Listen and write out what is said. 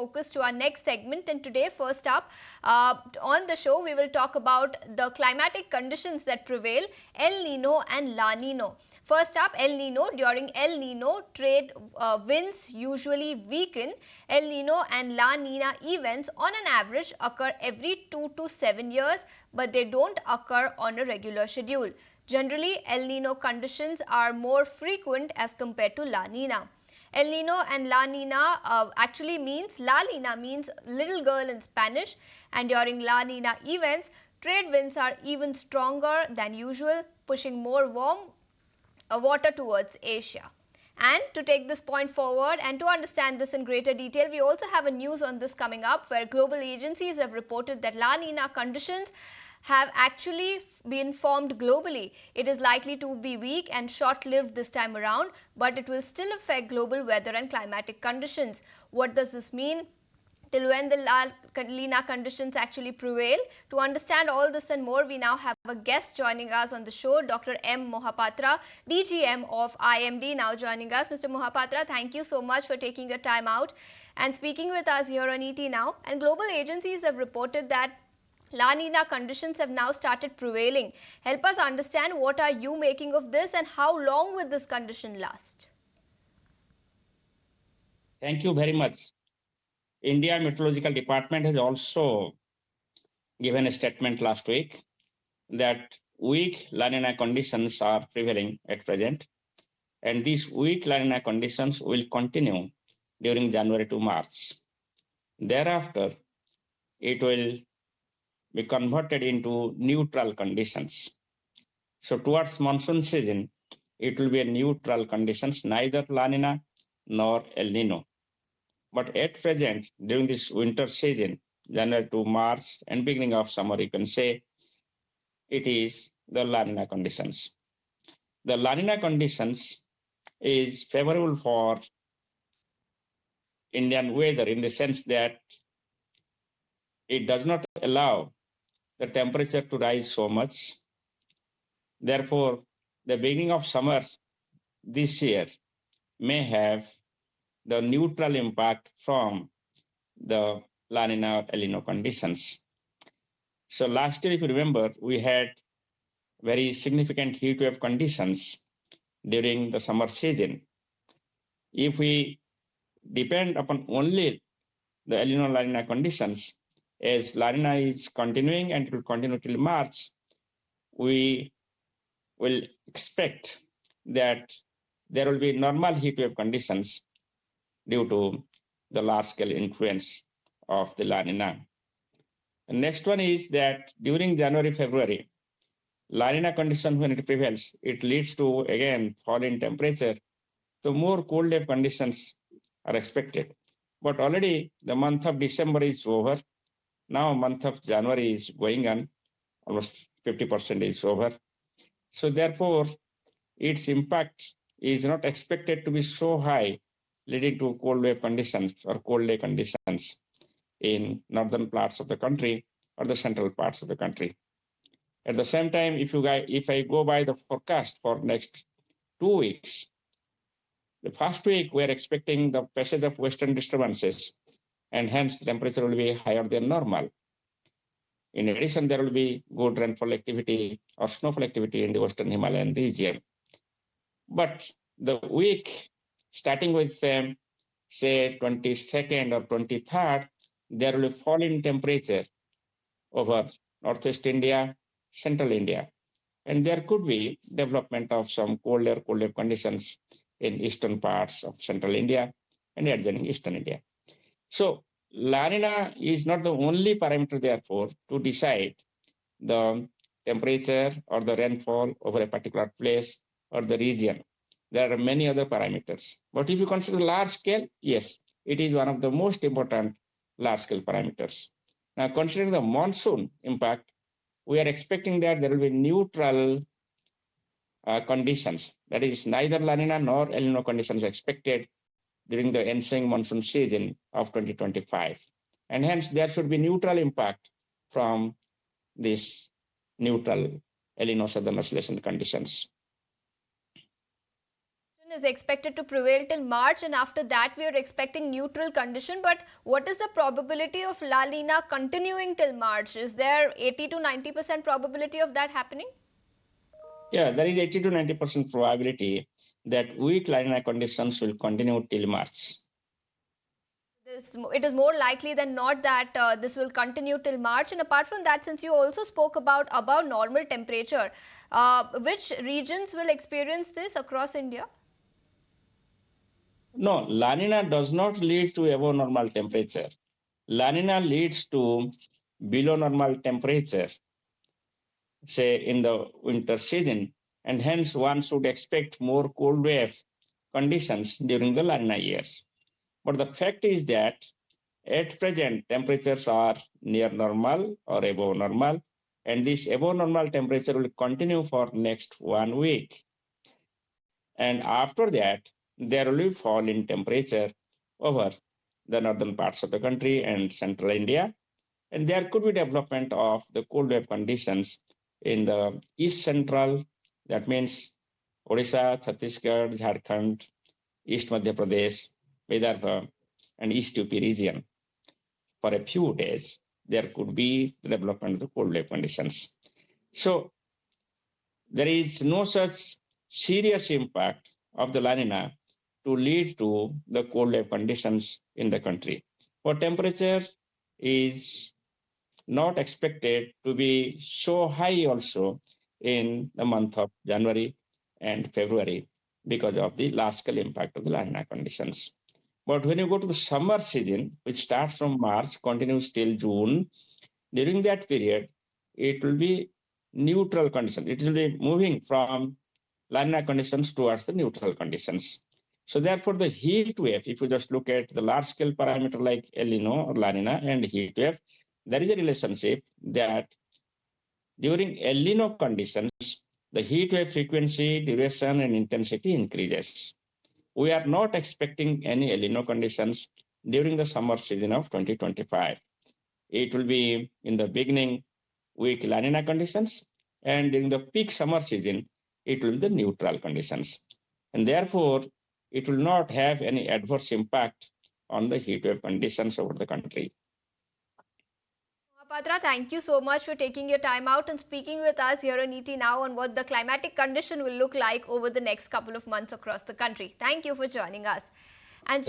focus to our next segment. And today, first up on the show, we will talk about the climatic conditions that prevail, El Nino and La Nino. First up, El Nino. During El Nino, trade winds usually weaken. El Nino and La Nina events on an average occur every 2 to 7 years, but they don't occur on a regular schedule. Generally, El Nino conditions are more frequent as compared to La Nina. El Nino and La Nina actually means, La Nina means little girl in Spanish, and during La Nina events, trade winds are even stronger than usual, pushing more warm water towards Asia. And to take this point forward and to understand this in greater detail, we also have a news on this coming up where global agencies have reported that La Nina conditions have actually been formed globally. It is likely to be weak and short-lived this time around, but it will still affect global weather and climatic conditions. What does this mean? Till when the La Nina conditions actually prevail? To understand all this and more, we now have a guest joining us on the show, Dr. M. Mohapatra, DGM of IMD, now joining us. Mr. Mohapatra, thank you so much for taking your time out and speaking with us here on ET Now. And global agencies have reported that La Nina conditions have now started prevailing. Help us understand, what are you making of this and how long will this condition last? Thank you very much. India Meteorological Department has also given a statement last week that weak La Nina conditions are prevailing at present, and these weak La Nina conditions will continue during January to March. Thereafter, it will be converted into neutral conditions. So towards monsoon season, it will be a neutral conditions, neither La Nina nor El Nino. But at present, during this winter season, January to March and beginning of summer, you can say it is the La Nina conditions. The La Nina conditions is favorable for Indian weather in the sense that it does not allow the temperature to rise so much. Therefore, the beginning of summer this year may have the neutral impact from the La Nina or El Nino conditions. So last year, if you remember, we had very significant heat wave conditions during the summer season. If we depend upon only the El Nino La Nina conditions, as La Nina is continuing and it will continue till March, we will expect that there will be normal heat wave conditions due to the large-scale influence of the La Nina. The next one is that during January, February, La Nina condition, when it prevails, it leads to, again, fall in temperature. So more cold wave conditions are expected. But already the month of December is over. Now month of January is going on, almost 50% is over. So therefore, its impact is not expected to be so high, leading to cold wave conditions or cold day conditions in northern parts of the country or the central parts of the country. At the same time, if I go by the forecast for next 2 weeks, the first week we are expecting the passage of western disturbances, and hence the temperature will be higher than normal. In addition, there will be good rainfall activity or snowfall activity in the western Himalayan region. But the week starting with say 22nd or 23rd, there will be fall in temperature over northwest India, central India. And there could be development of some colder conditions in eastern parts of central India and adjoining eastern India. So La Nina is not the only parameter, therefore, to decide the temperature or the rainfall over a particular place or the region. There are many other parameters. But if you consider large scale, yes, it is one of the most important large scale parameters. Now, considering the monsoon impact, we are expecting that there will be neutral conditions. That is, neither La Nina nor El Nino conditions expected during the ensuing monsoon season of 2025. And hence, there should be neutral impact from this neutral El Nino southern oscillation conditions. Is expected to prevail till March, and after that we are expecting neutral condition. But what is the probability of La Nina continuing till March? Is there 80 to 90% probability of that happening? Yeah, there is 80 to 90% probability that weak La Nina conditions will continue till March. It is more likely than not that this will continue till March. And apart from that, since you also spoke about above normal temperature, which regions will experience this across India? No, La Nina does not lead to above normal temperature. La Nina leads to below normal temperature, say in the winter season, and hence one should expect more cold wave conditions during the La Nina years. But the fact is that at present temperatures are near normal or above normal, and this above normal temperature will continue for next 1 week. And after that, there will be fall in temperature over the northern parts of the country and central India. And there could be development of the cold wave conditions in the east central, that means Odisha, Chhattisgarh, Jharkhand, East Madhya Pradesh, Vidarbha, and East UP region. For a few days, there could be the development of the cold wave conditions. So there is no such serious impact of the La Nina to lead to the cold wave conditions in the country. For temperature is not expected to be so high also in the month of January and February because of the large scale impact of the La Nina conditions. But when you go to the summer season, which starts from March, continues till June, during that period, it will be neutral condition. It will be moving from La Nina conditions towards the neutral conditions. So therefore, the heat wave, if you just look at the large scale parameter like El Nino or La Nina and heat wave, there is a relationship that during El Nino conditions, the heat wave frequency, duration, and intensity increases. We are not expecting any El Nino conditions during the summer season of 2025. It will be in the beginning weak La Nina conditions, and during the peak summer season, it will be the neutral conditions. And therefore, it will not have any adverse impact on the heat wave conditions over the country. Mohapatra, thank you so much for taking your time out and speaking with us here on ET Now on what the climatic condition will look like over the next couple of months across the country. Thank you for joining us. And